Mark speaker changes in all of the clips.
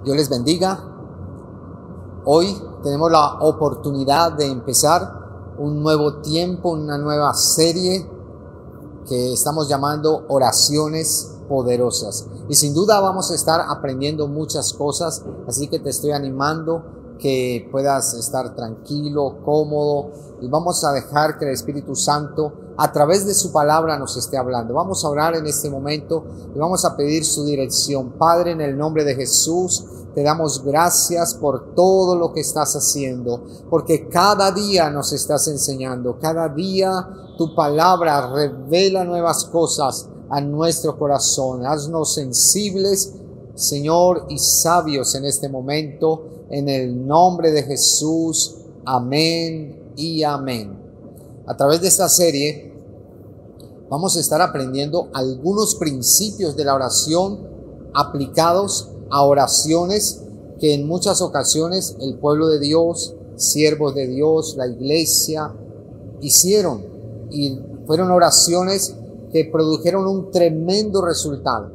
Speaker 1: Dios les bendiga. Hoy tenemos la oportunidad de empezar un nuevo tiempo, una nueva serie que estamos llamando Oraciones Poderosas. Y sin duda vamos a estar aprendiendo muchas cosas, así que te estoy animando que puedas estar tranquilo, cómodo, y vamos a dejar que el Espíritu Santo a través de su palabra nos esté hablando. Vamos a orar en este momento y vamos a pedir su dirección. Padre, en el nombre de Jesús, te damos gracias por todo lo que estás haciendo, porque cada día nos estás enseñando, cada día tu palabra revela nuevas cosas a nuestro corazón. Haznos sensibles, Señor, y sabios en este momento, en el nombre de Jesús. Amén y amén. A través de esta serie vamos a estar aprendiendo algunos principios de la oración aplicados a oraciones que en muchas ocasiones el pueblo de Dios, siervos de Dios, la iglesia hicieron, y fueron oraciones que produjeron un tremendo resultado.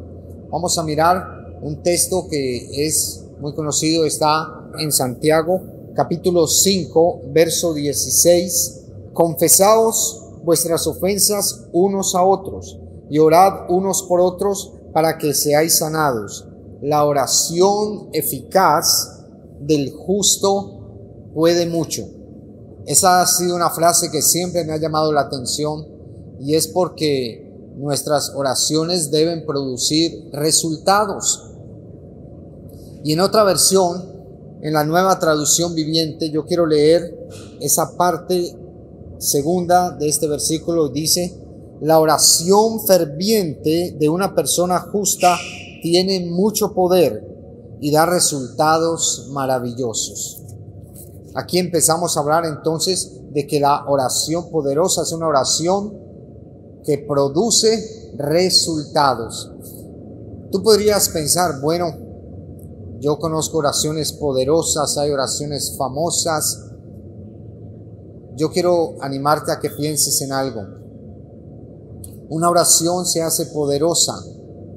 Speaker 1: Vamos a mirar un texto que es muy conocido, está en Santiago, capítulo 5, verso 16. Confesaos vuestras ofensas unos a otros y orad unos por otros para que seáis sanados. La oración eficaz del justo puede mucho. Esa ha sido una frase que siempre me ha llamado la atención, y es porque nuestras oraciones deben producir resultados. Y en otra versión, en la Nueva Traducción Viviente, yo quiero leer esa parte segunda de este versículo. Dice: la oración ferviente de una persona justa tiene mucho poder y da resultados maravillosos. Aquí empezamos a hablar entonces de que la oración poderosa es una oración que produce resultados. Tú podrías pensar, bueno, yo conozco oraciones poderosas, hay oraciones famosas. Yo quiero animarte a que pienses en algo. Una oración se hace poderosa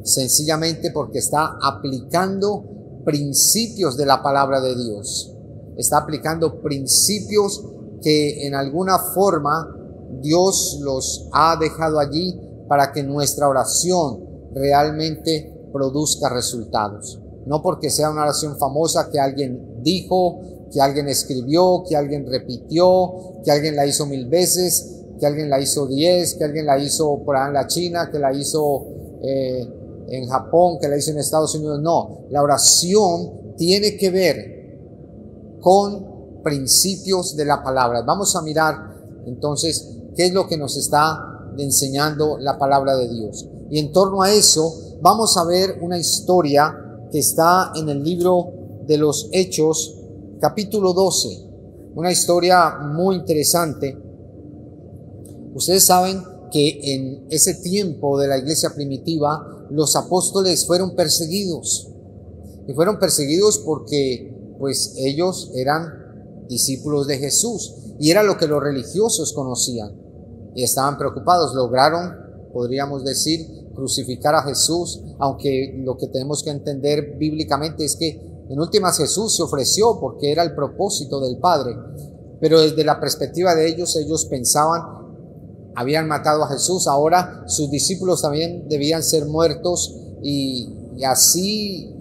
Speaker 1: sencillamente porque está aplicando principios de la palabra de Dios. Está aplicando principios que en alguna forma Dios los ha dejado allí para que nuestra oración realmente produzca resultados. No porque sea una oración famosa que alguien dijo, que alguien escribió, que alguien repitió, que alguien la hizo 1000 veces, que alguien la hizo 10, que alguien la hizo por allá en la China, que la hizo en Japón, que la hizo en Estados Unidos. No, la oración tiene que ver con principios de la palabra. Vamos a mirar entonces qué es lo que nos está enseñando la palabra de Dios. Y en torno a eso vamos a ver una historia que está en el libro de los Hechos, capítulo 12, una historia muy interesante. Ustedes saben que en ese tiempo de la iglesia primitiva, los apóstoles fueron perseguidos. Y fueron perseguidos porque pues ellos eran discípulos de Jesús, y era lo que los religiosos conocían. Y estaban preocupados. Lograron, podríamos decir, crucificar a Jesús, aunque lo que tenemos que entender bíblicamente es que en últimas Jesús se ofreció porque era el propósito del Padre, pero desde la perspectiva de ellos pensaban, habían matado a Jesús, ahora sus discípulos también debían ser muertos, y así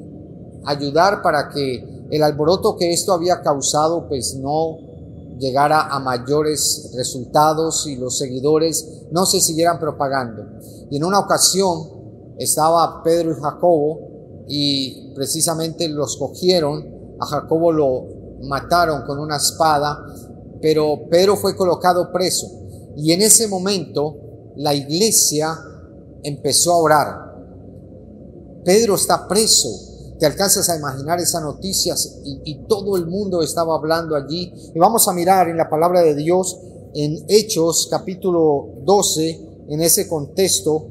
Speaker 1: ayudar para que el alboroto que esto había causado pues no llegara a mayores resultados y los seguidores no se siguieran propagando. Y en una ocasión estaba Pedro y Jacobo, y precisamente los cogieron. A Jacobo lo mataron con una espada, pero Pedro fue colocado preso. Y en ese momento la iglesia empezó a orar. Pedro está preso. Te alcanzas a imaginar esas noticias, y todo el mundo estaba hablando allí. Y vamos a mirar en la palabra de Dios en Hechos capítulo 12, en ese contexto.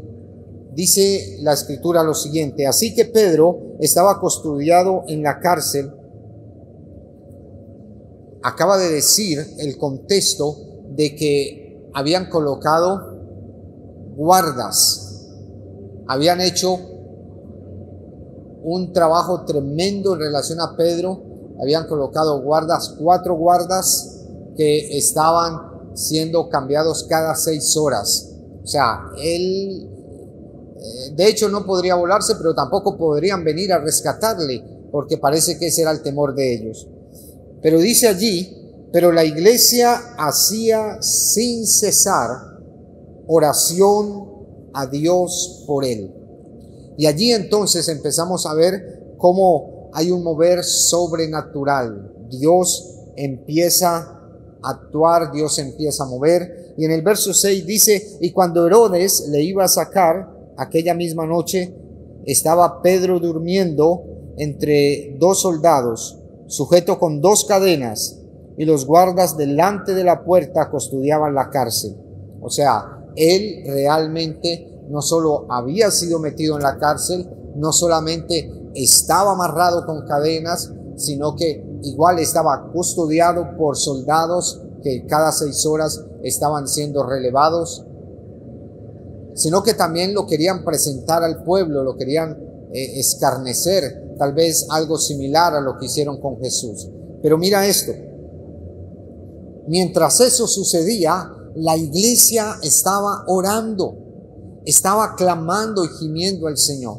Speaker 1: Dice la escritura lo siguiente: así que Pedro estaba custodiado en la cárcel. Acaba de decir el contexto de que habían colocado guardas, habían hecho un trabajo tremendo en relación a Pedro. Habían colocado guardas, 4 guardas que estaban siendo cambiados cada 6 horas. O sea, él de hecho no podría volarse, pero tampoco podrían venir a rescatarle, porque parece que ese era el temor de ellos. Pero dice allí, pero la iglesia hacía sin cesar oración a Dios por él. Y allí entonces empezamos a ver cómo hay un mover sobrenatural. Dios empieza a actuar, Dios empieza a mover. Y en el verso 6 dice, y cuando Herodes le iba a sacar aquella misma noche, estaba Pedro durmiendo entre 2 soldados, sujeto con 2 cadenas, y los guardas delante de la puerta custodiaban la cárcel. O sea, él realmente no solo había sido metido en la cárcel, no solamente estaba amarrado con cadenas, sino que igual estaba custodiado por soldados que cada 6 horas estaban siendo relevados, sino que también lo querían presentar al pueblo, lo querían escarnecer, tal vez algo similar a lo que hicieron con Jesús. Pero mira esto, mientras eso sucedía, la iglesia estaba orando, estaba clamando y gimiendo al Señor.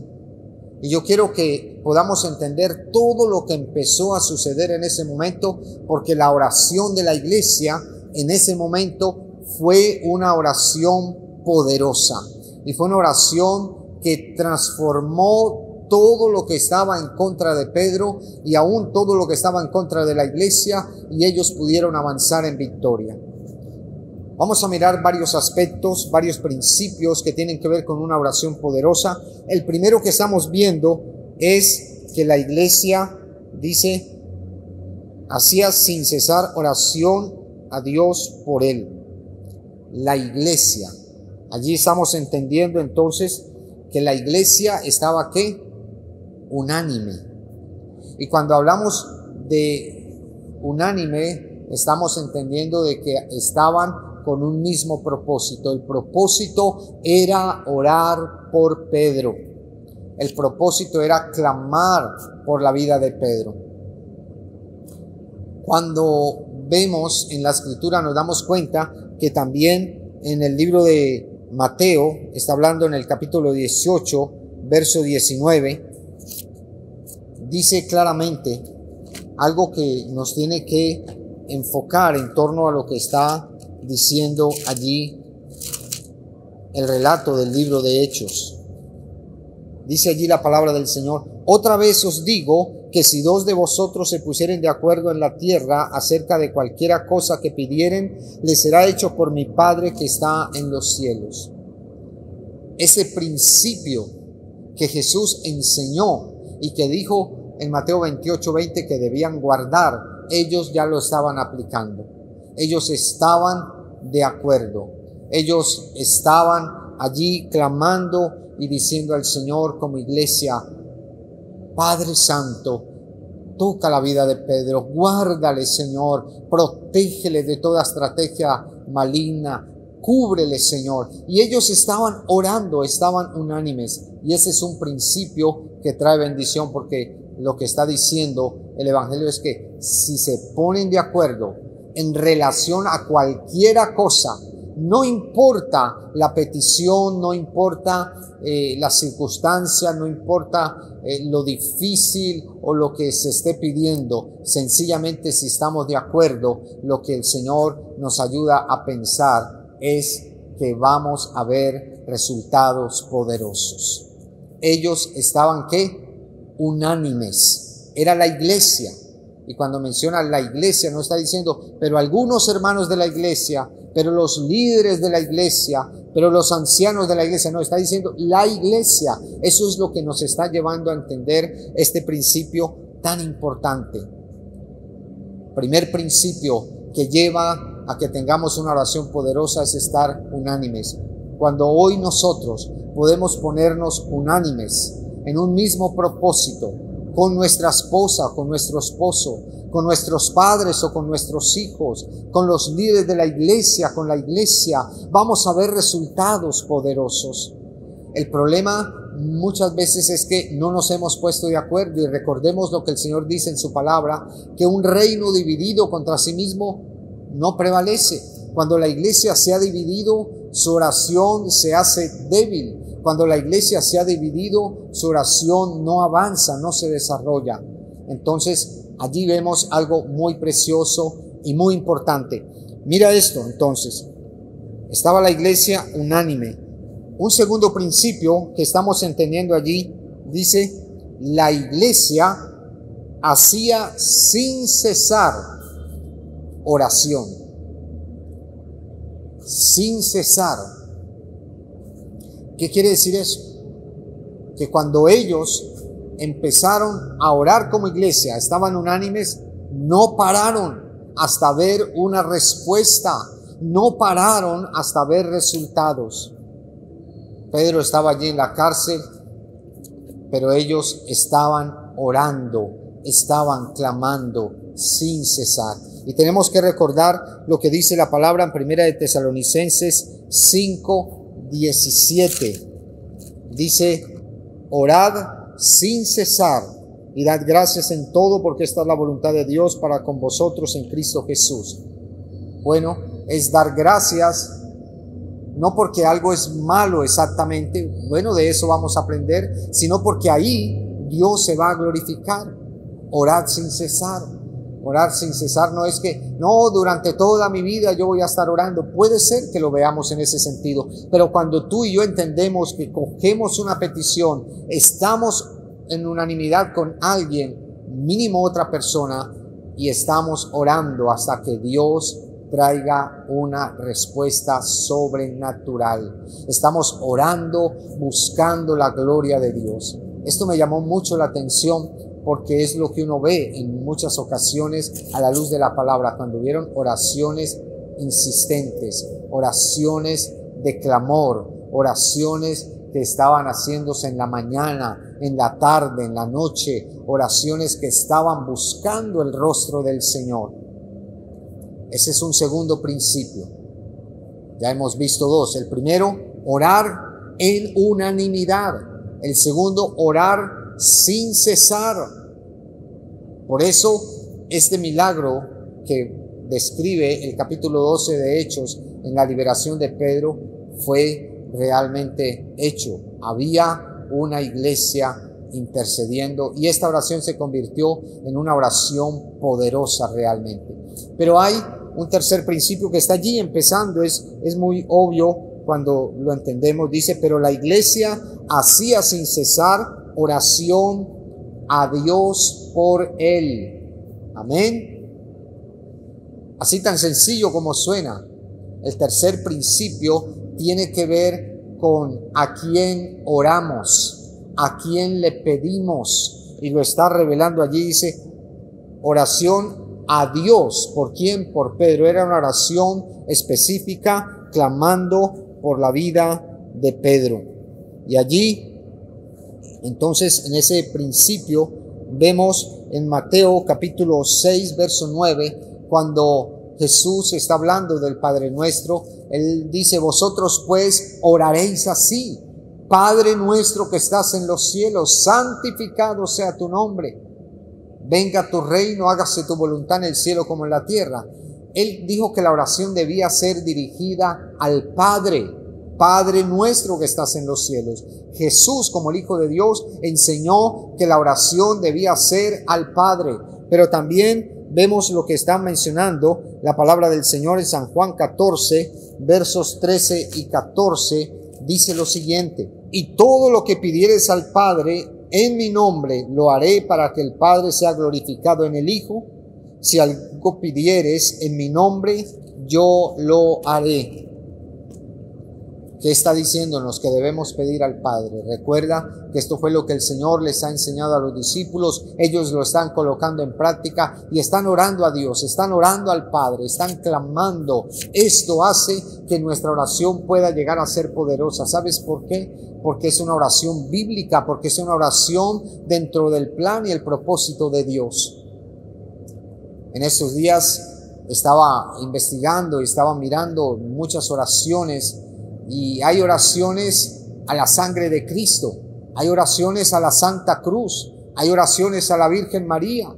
Speaker 1: Y yo quiero que podamos entender todo lo que empezó a suceder en ese momento, porque la oración de la iglesia en ese momento fue una oración poderosa. Y fue una oración que transformó todo lo que estaba en contra de Pedro y aún todo lo que estaba en contra de la iglesia, y ellos pudieron avanzar en victoria. Vamos a mirar varios aspectos, varios principios que tienen que ver con una oración poderosa. El primero que estamos viendo es que la iglesia, dice, hacía sin cesar oración a Dios por él. La iglesia. Allí estamos entendiendo entonces que la iglesia estaba ¿qué? Unánime. Y cuando hablamos de unánime, estamos entendiendo de que estaban con un mismo propósito. El propósito era orar por Pedro. El propósito era clamar por la vida de Pedro. Cuando vemos en la escritura nos damos cuenta que también en el libro de Mateo, está hablando en el capítulo 18, verso 19, dice claramente algo que nos tiene que enfocar en torno a lo que está diciendo allí el relato del libro de Hechos. Dice allí la palabra del Señor: otra vez os digo que si 2 de vosotros se pusieren de acuerdo en la tierra acerca de cualquiera cosa que pidieren, les será hecho por mi Padre que está en los cielos. Ese principio que Jesús enseñó y que dijo en Mateo 28:20 que debían guardar, ellos ya lo estaban aplicando. Ellos estaban de acuerdo. Ellos estaban allí clamando y diciendo al Señor como iglesia: Padre Santo, toca la vida de Pedro, guárdale, Señor, protégele de toda estrategia maligna, cúbrele, Señor. Y ellos estaban orando, estaban unánimes. Y ese es un principio que trae bendición, porque lo que está diciendo el Evangelio es que si se ponen de acuerdo en relación a cualquiera cosa, no importa la petición, no importa la circunstancia, no importa lo difícil o lo que se esté pidiendo, sencillamente si estamos de acuerdo, lo que el Señor nos ayuda a pensar es que vamos a ver resultados poderosos. Ellos estaban ¿qué? Unánimes. Era la iglesia. Y cuando menciona la iglesia no está diciendo, pero algunos hermanos de la iglesia, pero los líderes de la iglesia, pero los ancianos de la iglesia. No, está diciendo la iglesia. Eso es lo que nos está llevando a entender este principio tan importante. Primer principio que lleva a que tengamos una oración poderosa es estar unánimes. Cuando hoy nosotros podemos ponernos unánimes en un mismo propósito, con nuestra esposa, con nuestro esposo, con nuestros padres o con nuestros hijos, con los líderes de la iglesia, con la iglesia, vamos a ver resultados poderosos. El problema muchas veces es que no nos hemos puesto de acuerdo, y recordemos lo que el Señor dice en su palabra, que un reino dividido contra sí mismo no prevalece. Cuando la iglesia se ha dividido, su oración se hace débil. Cuando la iglesia se ha dividido, su oración no avanza, no se desarrolla. Entonces, allí vemos algo muy precioso y muy importante. Mira esto, entonces. Estaba la iglesia unánime. Un segundo principio que estamos entendiendo allí, dice, la iglesia hacía sin cesar oración. Sin cesar. ¿Qué quiere decir eso? Que cuando ellos empezaron a orar como iglesia, estaban unánimes, no pararon hasta ver una respuesta, no pararon hasta ver resultados. Pedro estaba allí en la cárcel, pero ellos estaban orando, estaban clamando sin cesar. Y tenemos que recordar lo que dice la palabra en Primera de Tesalonicenses 5:17. Dice, orad sin cesar y dad gracias en todo, porque esta es la voluntad de Dios para con vosotros en Cristo Jesús. Bueno, es dar gracias, no porque algo es malo exactamente, bueno, de eso vamos a aprender, sino porque ahí Dios se va a glorificar. Orad sin cesar. Orar sin cesar no es que, no, durante toda mi vida yo voy a estar orando. Puede ser que lo veamos en ese sentido, pero cuando tú y yo entendemos que cogemos una petición, estamos en unanimidad con alguien, mínimo otra persona, y estamos orando hasta que Dios traiga una respuesta sobrenatural. Estamos orando, buscando la gloria de Dios. Esto me llamó mucho la atención, porque es lo que uno ve en muchas ocasiones a la luz de la palabra, cuando vieron oraciones insistentes, oraciones de clamor, oraciones que estaban haciéndose en la mañana, en la tarde, en la noche, oraciones que estaban buscando el rostro del Señor. Ese es un segundo principio. Ya hemos visto dos. El primero, orar en unanimidad. El segundo, orar sin cesar. Por eso, este milagro que describe el capítulo 12 de Hechos en la liberación de Pedro fue realmente hecho. Había una iglesia intercediendo y esta oración se convirtió en una oración poderosa realmente. Pero hay un tercer principio que está allí empezando, es muy obvio cuando lo entendemos. Dice, pero la iglesia hacía sin cesar oración a Dios por él. Amén. Así tan sencillo como suena. El tercer principio tiene que ver con a quién oramos, a quién le pedimos, y lo está revelando allí. Dice oración a Dios. ¿Por quién? Por Pedro. Era una oración específica clamando por la vida de Pedro. Y allí, entonces, en ese principio vemos en Mateo capítulo 6 verso 9, cuando Jesús está hablando del Padre Nuestro, Él dice, vosotros pues oraréis así: Padre nuestro que estás en los cielos, santificado sea tu nombre. Venga tu reino, hágase tu voluntad en el cielo como en la tierra. Él dijo que la oración debía ser dirigida al Padre. Padre nuestro que estás en los cielos. Jesús, como el Hijo de Dios, enseñó que la oración debía ser al Padre. Pero también vemos lo que está mencionando la palabra del Señor en San Juan 14, versos 13 y 14. Dice lo siguiente: y todo lo que pidieres al Padre en mi nombre lo haré, para que el Padre sea glorificado en el Hijo. Si algo pidieres en mi nombre, yo lo haré. ¿Qué está diciéndonos? Que debemos pedir al Padre. Recuerda que esto fue lo que el Señor les ha enseñado a los discípulos. Ellos lo están colocando en práctica y están orando a Dios, están orando al Padre, están clamando. Esto hace que nuestra oración pueda llegar a ser poderosa. ¿Sabes por qué? Porque es una oración bíblica, porque es una oración dentro del plan y el propósito de Dios. En estos días estaba investigando y estaba mirando muchas oraciones, y hay oraciones a la sangre de Cristo. Hay oraciones a la Santa Cruz, hay oraciones a la Virgen María,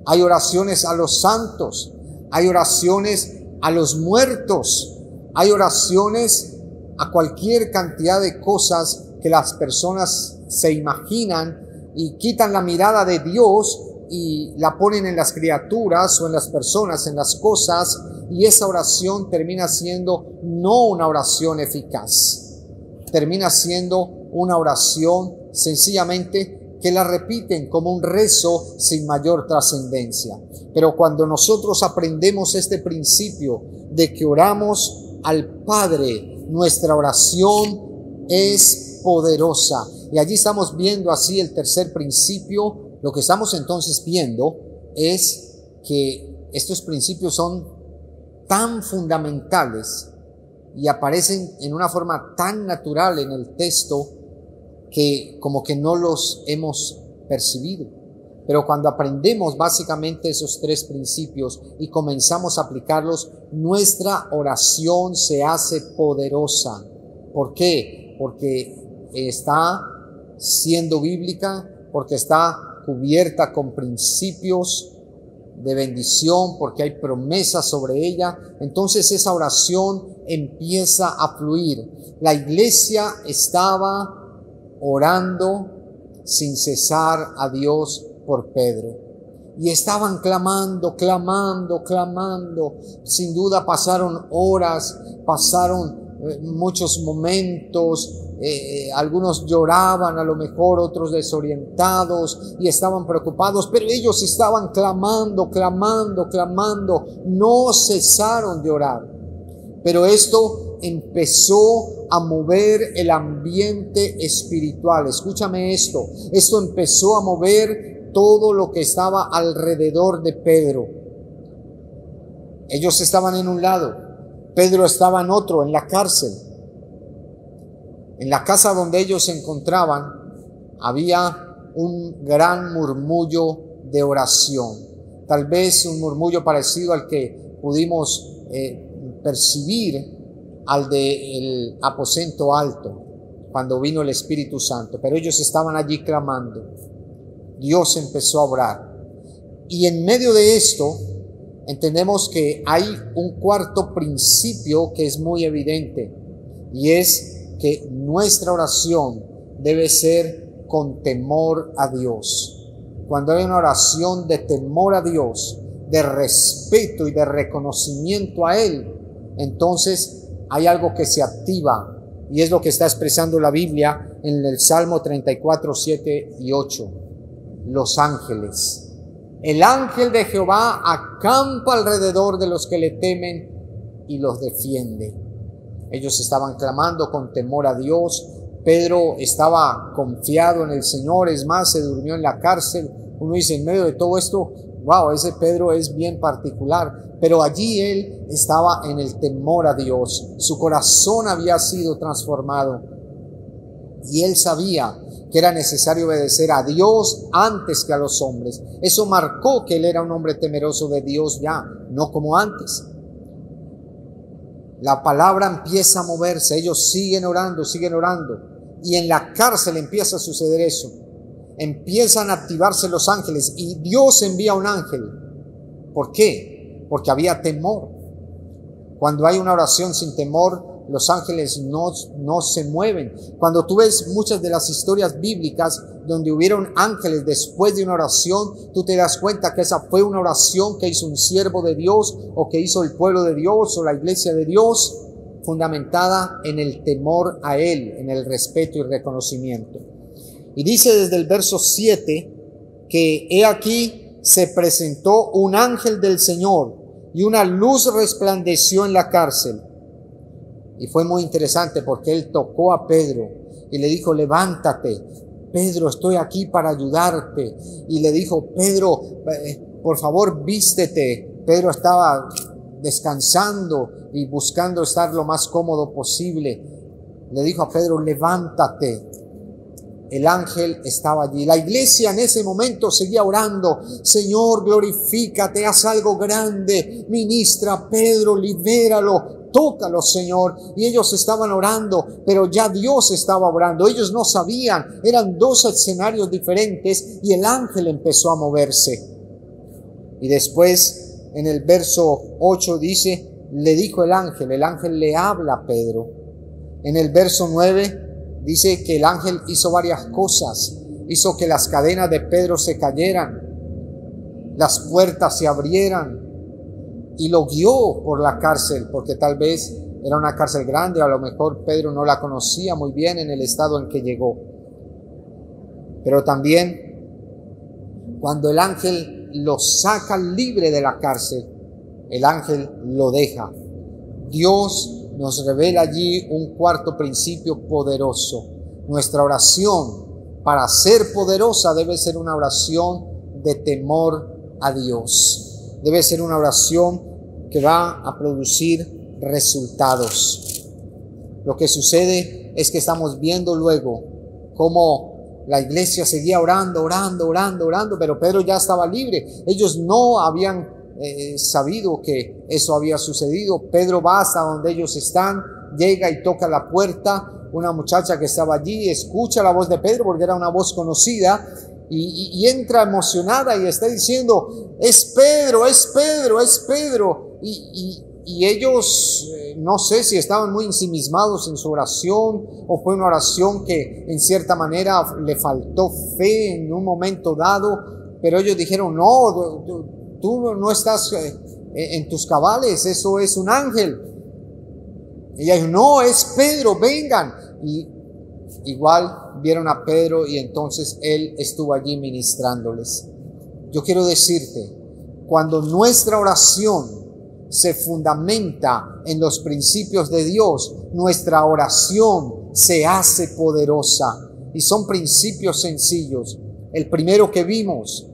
Speaker 1: hay oraciones a los santos, hay oraciones a los muertos, hay oraciones a cualquier cantidad de cosas que las personas se imaginan y quitan la mirada de Dios y la ponen en las criaturas o en las personas, en las cosas, y esa oración termina siendo no una oración eficaz. Termina siendo una oración sencillamente que la repiten como un rezo sin mayor trascendencia. Pero cuando nosotros aprendemos este principio de que oramos al Padre, nuestra oración es poderosa. Y allí estamos viendo así el tercer principio. Lo que estamos entonces viendo es que estos principios son tan fundamentales y aparecen en una forma tan natural en el texto que como que no los hemos percibido. Pero cuando aprendemos básicamente esos tres principios y comenzamos a aplicarlos, nuestra oración se hace poderosa. ¿Por qué? Porque está siendo bíblica, porque está cubierta con principios de bendición, porque hay promesas sobre ella. Entonces esa oración empieza a fluir. La iglesia estaba orando sin cesar a Dios por Pedro. Y estaban clamando. Sin duda pasaron horas, pasaron muchos momentos. Algunos lloraban, a lo mejor otros desorientados y estaban preocupados, pero ellos estaban clamando, no cesaron de orar. Pero esto empezó a mover el ambiente espiritual. Escúchame esto empezó a mover todo lo que estaba alrededor de Pedro. Ellos estaban en un lado, Pedro estaba en otro, en la cárcel. En la casa donde ellos se encontraban había un gran murmullo de oración. Tal vez un murmullo parecido al que pudimos percibir al del aposento alto cuando vino el Espíritu Santo. Pero ellos estaban allí clamando. Dios empezó a orar. Y en medio de esto entendemos que hay un cuarto principio que es muy evidente, y es que nuestra oración debe ser con temor a Dios. Cuando hay una oración de temor a Dios, de respeto y de reconocimiento a Él, entonces hay algo que se activa, y es lo que está expresando la Biblia en el Salmo 34, 7 y 8. Los ángeles. El ángel de Jehová acampa alrededor de los que le temen y los defiende. Ellos estaban clamando con temor a Dios. Pedro estaba confiado en el Señor, es más, se durmió en la cárcel. Uno dice, en medio de todo esto, wow, ese Pedro es bien particular. Pero allí él estaba en el temor a Dios. Su corazón había sido transformado. Y él sabía que era necesario obedecer a Dios antes que a los hombres. Eso marcó que él era un hombre temeroso de Dios ya, no como antes. La palabra empieza a moverse, ellos siguen orando, y en la cárcel empieza a suceder eso. Empiezan a activarse los ángeles y Dios envía un ángel. ¿Por qué? Porque había temor. Cuando hay una oración sin temor, los ángeles no se mueven. Cuando tú ves muchas de las historias bíblicas donde hubieron ángeles después de una oración, tú te das cuenta que esa fue una oración que hizo un siervo de Dios, o que hizo el pueblo de Dios, o la iglesia de Dios, fundamentada en el temor a Él, en el respeto y reconocimiento. Y dice desde el verso 7 que he aquí se presentó un ángel del Señor y una luz resplandeció en la cárcel. Y fue muy interesante porque él tocó a Pedro y le dijo, levántate, Pedro, estoy aquí para ayudarte. Y le dijo, Pedro, por favor, vístete. Pedro estaba descansando y buscando estar lo más cómodo posible. Le dijo a Pedro, levántate. El ángel estaba allí. La iglesia en ese momento seguía orando. Señor, glorifícate, haz algo grande. Ministra a Pedro, libéralo. tócalo, Señor. Y ellos estaban orando, pero ya Dios estaba orando. Ellos no sabían, eran dos escenarios diferentes y el ángel empezó a moverse. Y después en el verso 8 dice, le dijo el ángel le habla a Pedro. En el verso 9 dice que el ángel hizo varias cosas. Hizo que las cadenas de Pedro se cayeran, las puertas se abrieran y lo guió por la cárcel, porque tal vez era una cárcel grande, a lo mejor Pedro no la conocía muy bien en el estado en que llegó. Pero también cuando el ángel lo saca libre de la cárcel, el ángel lo deja. Dios nos revela allí un cuarto principio poderoso. Nuestra oración para ser poderosa debe ser una oración de temor a Dios. Debe ser una oración que va a producir resultados. Lo que sucede es que estamos viendo luego cómo la iglesia seguía orando, pero Pedro ya estaba libre. Ellos no habían sabido que eso había sucedido. Pedro va hasta donde ellos están, llega y toca la puerta. Una muchacha que estaba allí escucha la voz de Pedro porque era una voz conocida y entra emocionada y está diciendo, es Pedro, es Pedro, es Pedro. Y ellos no sé si estaban muy ensimismados en su oración o fue una oración que en cierta manera le faltó fe en un momento dado, pero ellos dijeron, no, tú no estás en tus cabales, eso es un ángel. Y ella dijo, no, es Pedro, vengan. Y igual vieron a Pedro y entonces él estuvo allí ministrándoles. Yo quiero decirte, cuando nuestra oración se fundamenta en los principios de Dios, nuestra oración se hace poderosa. Y son principios sencillos. El primero que vimos,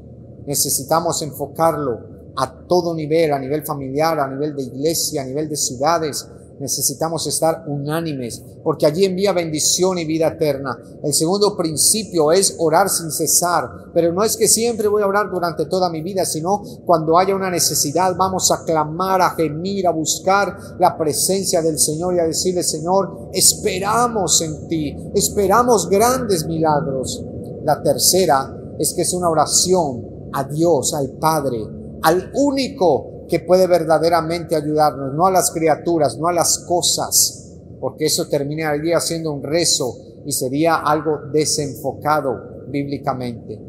Speaker 1: necesitamos enfocarlo a todo nivel, a nivel familiar, a nivel de iglesia, a nivel de ciudades. Necesitamos estar unánimes, porque allí envía bendición y vida eterna. El segundo principio es orar sin cesar, pero no es que siempre voy a orar durante toda mi vida, sino cuando haya una necesidad vamos a clamar, a gemir, a buscar la presencia del Señor y a decirle, Señor, esperamos en ti, esperamos grandes milagros. La tercera es que es una oración a Dios, al Padre, al único que puede verdaderamente ayudarnos, no a las criaturas, no a las cosas, porque eso terminaría siendo un rezo y sería algo desenfocado bíblicamente.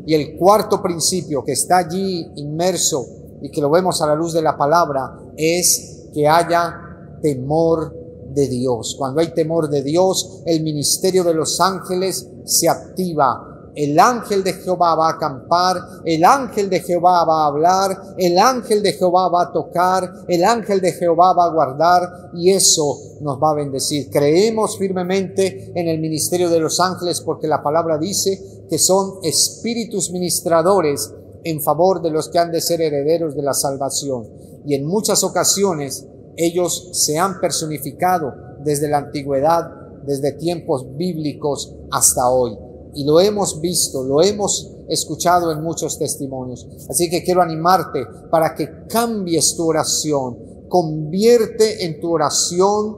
Speaker 1: Y el cuarto principio que está allí inmerso y que lo vemos a la luz de la palabra es que haya temor de Dios. Cuando hay temor de Dios, el ministerio de los ángeles se activa. El ángel de Jehová va a acampar, el ángel de Jehová va a hablar, el ángel de Jehová va a tocar, el ángel de Jehová va a guardar y eso nos va a bendecir. Creemos firmemente en el ministerio de los ángeles porque la palabra dice que son espíritus ministradores en favor de los que han de ser herederos de la salvación. Y en muchas ocasiones ellos se han personificado desde la antigüedad, desde tiempos bíblicos hasta hoy. Y lo hemos visto, lo hemos escuchado en muchos testimonios. Así que quiero animarte para que cambies tu oración. Convierte en tu oración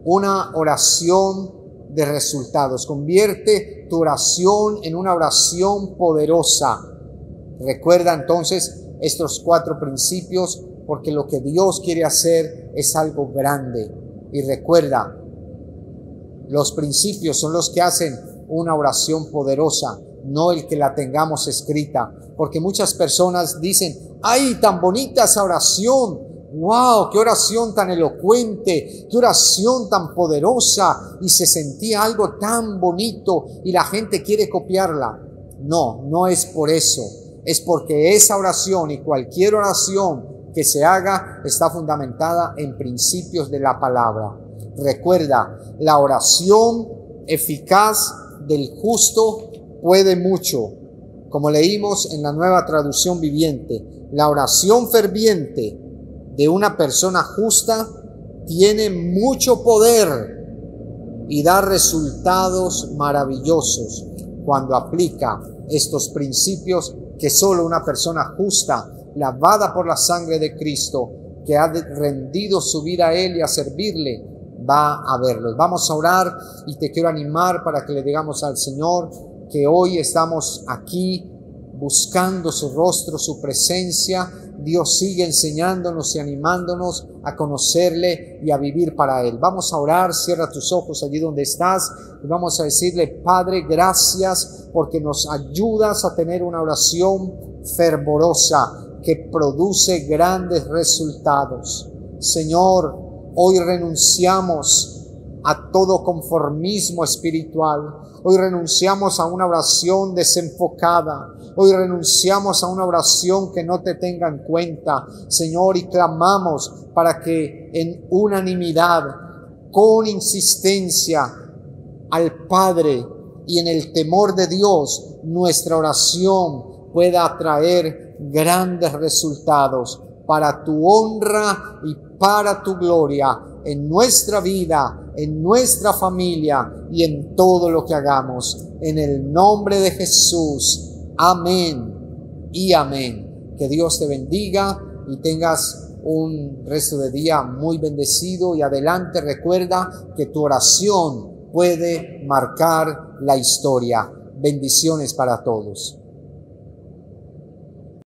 Speaker 1: una oración de resultados. Convierte tu oración en una oración poderosa. Recuerda entonces estos 4 principios, porque lo que Dios quiere hacer es algo grande. Y recuerda, los principios son los que hacen una oración poderosa, no el que la tengamos escrita, porque muchas personas dicen, ¡ay, tan bonita esa oración! ¡Wow! ¡Qué oración tan elocuente! ¡Qué oración tan poderosa! Y se sentía algo tan bonito y la gente quiere copiarla. No, no es por eso. Es porque esa oración y cualquier oración que se haga está fundamentada en principios de la palabra. Recuerda, la oración eficaz del justo puede mucho. Como leímos en la Nueva Traducción Viviente, la oración ferviente de una persona justa tiene mucho poder y da resultados maravillosos cuando aplica estos principios que solo una persona justa, lavada por la sangre de Cristo, que ha rendido su vida a Él y a servirle, va a verlos. Vamos a orar y te quiero animar para que le digamos al Señor que hoy estamos aquí buscando su rostro, su presencia. Dios sigue enseñándonos y animándonos a conocerle y a vivir para Él. Vamos a orar, cierra tus ojos allí donde estás y vamos a decirle: Padre, gracias porque nos ayudas a tener una oración fervorosa que produce grandes resultados. Señor, hoy renunciamos a todo conformismo espiritual. Hoy renunciamos a una oración desenfocada. Hoy renunciamos a una oración que no te tenga en cuenta, Señor, y clamamos para que en unanimidad, con insistencia al Padre y en el temor de Dios, nuestra oración pueda traer grandes resultados para tu honra y para tu gloria en nuestra vida, en nuestra familia y en todo lo que hagamos. En el nombre de Jesús. Amén y amén. Que Dios te bendiga y tengas un resto de día muy bendecido. Y adelante, recuerda que tu oración puede marcar la historia. Bendiciones para todos.